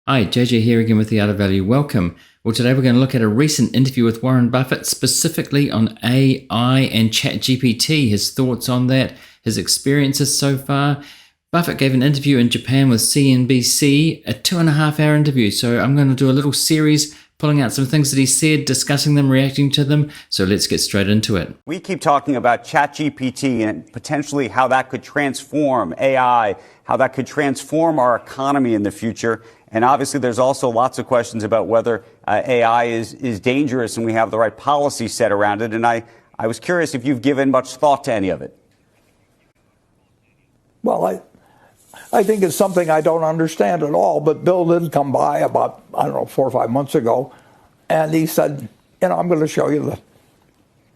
Hi, JJ here again with The Art of Value. Welcome. Well, today we're going to look at a recent interview with Warren Buffett, specifically on AI and ChatGPT, his thoughts on that, his experiences so far. Buffett gave an interview in Japan with CNBC, a 2.5-hour interview. So I'm going to do a little series pulling out some things that he said, discussing them, reacting to them. So let's get straight into it. We keep talking about ChatGPT and potentially how that could transform AI, how that could transform our economy in the future. And obviously, there's also lots of questions about whether AI is dangerous and we have the right policy set around it. And I was curious if you've given much thought to any of it. Well, I think it's something I don't understand at all. But Bill did come by about, 4 or 5 months ago, and he said, I'm going to show you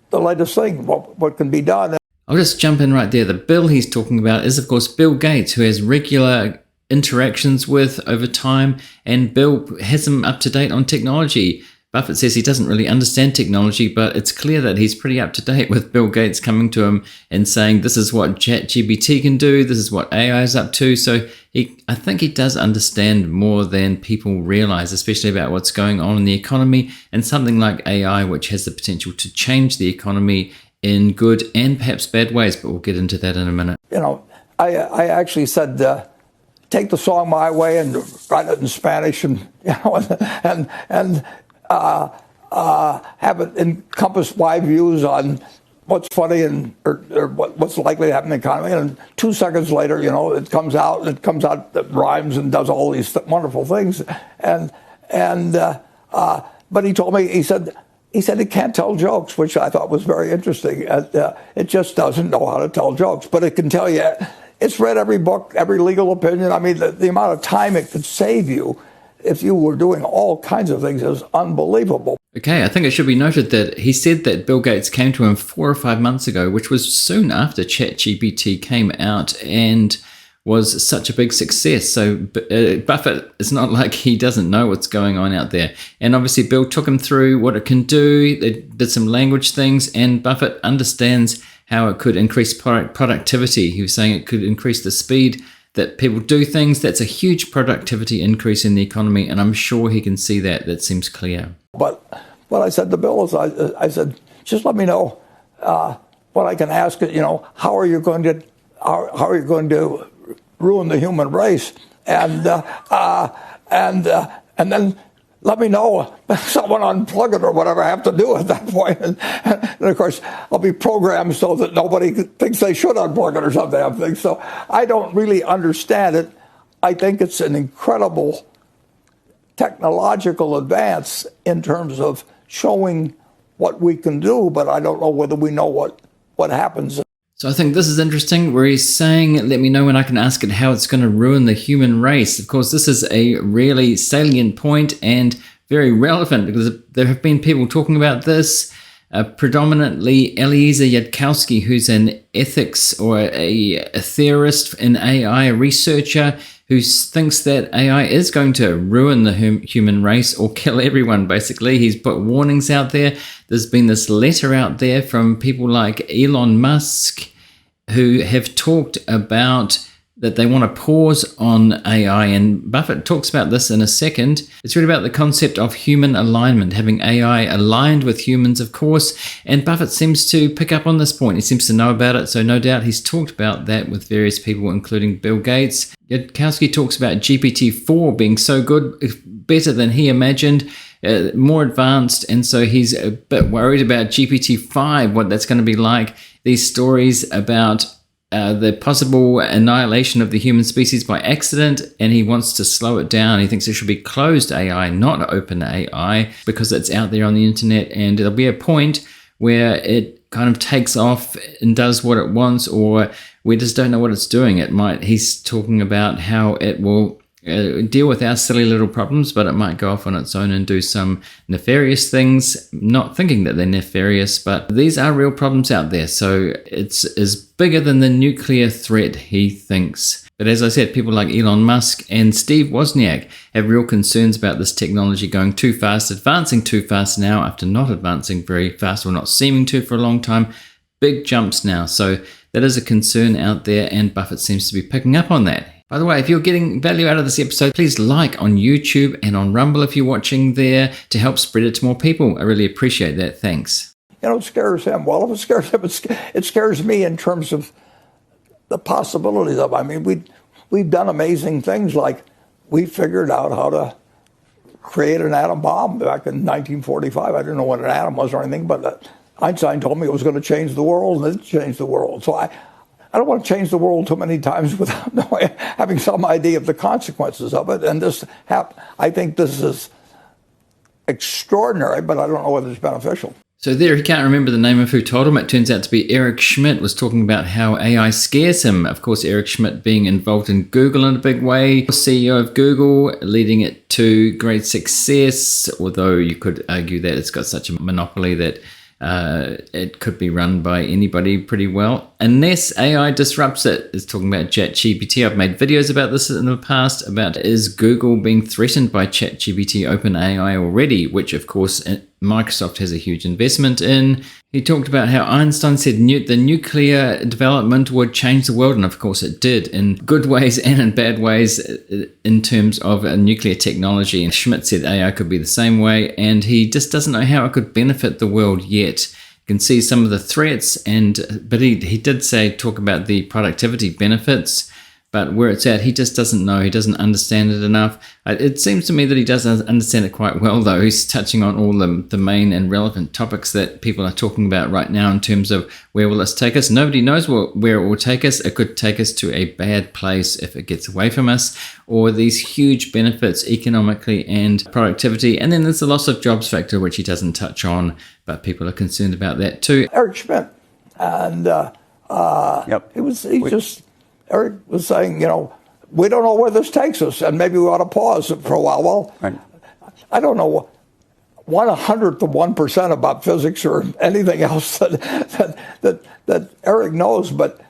the latest thing, what can be done. I'll just jump in right there. The Bill he's talking about is, of course, Bill Gates, who has regular interactions with over time, and Bill has him up to date on technology. Buffett says he doesn't really understand technology, but it's clear that he's pretty up to date with Bill Gates coming to him and saying this is what ChatGPT can do, this is what AI is up to. So I think he does understand more than people realize, especially about what's going on in the economy and something like AI, which has the potential to change the economy in good and perhaps bad ways, but we'll get into that in a minute. I actually said, take the song My Way and write it in Spanish and have it encompass my views on what's funny or what's likely to happen in the economy. And 2 seconds later, it comes out that rhymes and does all these wonderful things. But he told me, he said it can't tell jokes, which I thought was very interesting. It just doesn't know how to tell jokes, but it can tell you. It's read every book, every legal opinion. I mean, the amount of time it could save you if you were doing all kinds of things is unbelievable. Okay, I think it should be noted that he said that Bill Gates came to him 4 or 5 months ago, which was soon after ChatGPT came out and was such a big success. So Buffett, it's not like he doesn't know what's going on out there. And obviously Bill took him through what it can do. They did some language things, and Buffett understands how it could increase productivity. He was saying it could increase the speed that people do things. That's a huge productivity increase in the economy, and I'm sure he can see that. That seems clear. But what I said to Bill is, I said, just let me know what I can ask. How are you going to ruin the human race? And then let me know. Someone unplug it or whatever I have to do at that point. And of course, I'll be programmed so that nobody thinks they should unplug it or something. So I don't really understand it. I think it's an incredible technological advance in terms of showing what we can do, but I don't know whether we know what happens. So I think this is interesting where he's saying, let me know when I can ask it how it's going to ruin the human race. Of course, this is a really salient point and very relevant because there have been people talking about this, predominantly Eliezer Yudkowsky, who's an ethics or a theorist in AI, a researcher who thinks that AI is going to ruin the human race or kill everyone, basically. He's put warnings out there. There's been this letter out there from people like Elon Musk, who have talked about that they want to pause on AI. And Buffett talks about this in a second. It's really about the concept of human alignment, having AI aligned with humans, of course. And Buffett seems to pick up on this point. He seems to know about it. So no doubt he's talked about that with various people, including Bill Gates. Yudkowsky talks about GPT-4 being so good, better than he imagined, more advanced. And so he's a bit worried about GPT-5, what that's going to be like. These stories about the possible annihilation of the human species by accident, and he wants to slow it down. He thinks it should be closed AI, not open AI, because it's out there on the internet, and there'll be a point where it kind of takes off and does what it wants, or we just don't know what it's doing. He's talking about how it will deal with our silly little problems, but it might go off on its own and do some nefarious things, not thinking that they're nefarious, but these are real problems out there. So it's bigger than the nuclear threat, he thinks. But as I said, people like Elon Musk and Steve Wozniak have real concerns about this technology going too fast, advancing too fast now after not advancing very fast or not seeming to for a long time. Big jumps now. So that is a concern out there, and Buffett seems to be picking up on that. By the way, if you're getting value out of this episode, please like on YouTube and on Rumble if you're watching there to help spread it to more people. I really appreciate that. Thanks. It scares him. Well, if it scares him, it scares me in terms of the possibilities of it. I mean, we've done amazing things, like we figured out how to create an atom bomb back in 1945. I didn't know what an atom was or anything, but Einstein told me it was going to change the world, and it changed the world. So I don't want to change the world too many times without having some idea of the consequences of it. And I think this is extraordinary, but I don't know whether it's beneficial. So there, he can't remember the name of who told him. It turns out to be Eric Schmidt was talking about how AI scares him. Of course, Eric Schmidt being involved in Google in a big way, CEO of Google, leading it to great success, although you could argue that it's got such a monopoly that it could be run by anybody pretty well, unless AI disrupts it. It's talking about ChatGPT. I've made videos about this in the past, about is Google being threatened by ChatGPT OpenAI already, which of course Microsoft has a huge investment in. He talked about how Einstein said the nuclear development would change the world, and of course it did, in good ways and in bad ways in terms of nuclear technology. And Schmidt said AI could be the same way, and he just doesn't know how it could benefit the world yet. You can see some of the threats, but he did talk about the productivity benefits. But where it's at, he just doesn't know. He doesn't understand it enough. It seems to me that he does understand it quite well, though. He's touching on all the main and relevant topics that people are talking about right now in terms of where will this take us. Nobody knows where it will take us. It could take us to a bad place if it gets away from us, or these huge benefits economically and productivity. And then there's the loss of jobs factor, which he doesn't touch on, but people are concerned about that too. Eric Schmidt, and Eric was saying, we don't know where this takes us, and maybe we ought to pause it for a while. Well, right. I don't know 1/100% about physics or anything else that Eric knows, but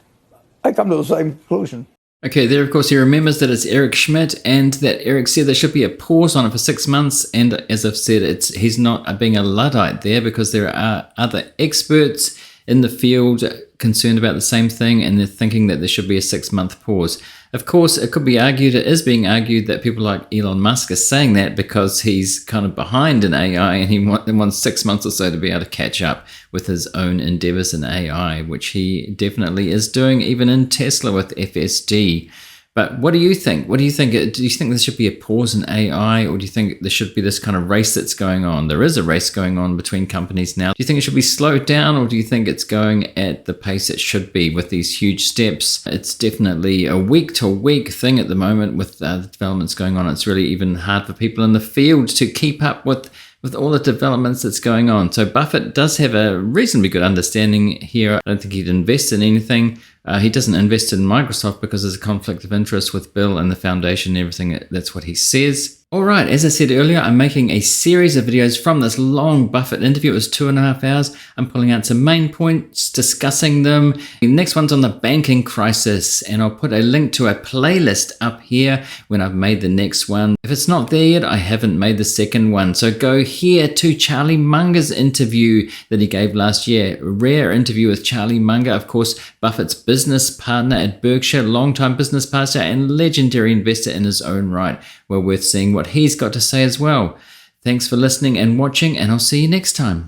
I come to the same conclusion. Okay, there, of course, he remembers that it's Eric Schmidt and that Eric said there should be a pause on it for 6 months. And as I've said, he's not being a Luddite there, because there are other experts in the field concerned about the same thing, and they're thinking that there should be a 6-month pause. Of course, it could be argued, it is being argued, that people like Elon Musk are saying that because he's kind of behind in AI, and he wants 6 months or so to be able to catch up with his own endeavors in AI, which he definitely is doing, even in Tesla with FSD. But what do you think? Do you think there should be a pause in AI, or do you think there should be this kind of race that's going on? There is a race going on between companies now. Do you think it should be slowed down, or do you think it's going at the pace it should be with these huge steps? It's definitely a week-to-week thing at the moment with the developments going on. It's really even hard for people in the field to keep up with all the developments that's going on. So Buffett does have a reasonably good understanding here. I don't think he'd invest in anything. He doesn't invest in Microsoft because there's a conflict of interest with Bill and the foundation and everything. That's what he says. All right, as I said earlier, I'm making a series of videos from this long Buffett interview. It was 2.5 hours. I'm pulling out some main points, discussing them. The next one's on the banking crisis, and I'll put a link to a playlist up here when I've made the next one. If it's not there yet, I haven't made the second one. So go here to Charlie Munger's interview that he gave last year. A rare interview with Charlie Munger, of course, Buffett's business partner at Berkshire, longtime business partner and legendary investor in his own right. Well worth seeing what he's got to say as well. Thanks for listening and watching, and I'll see you next time.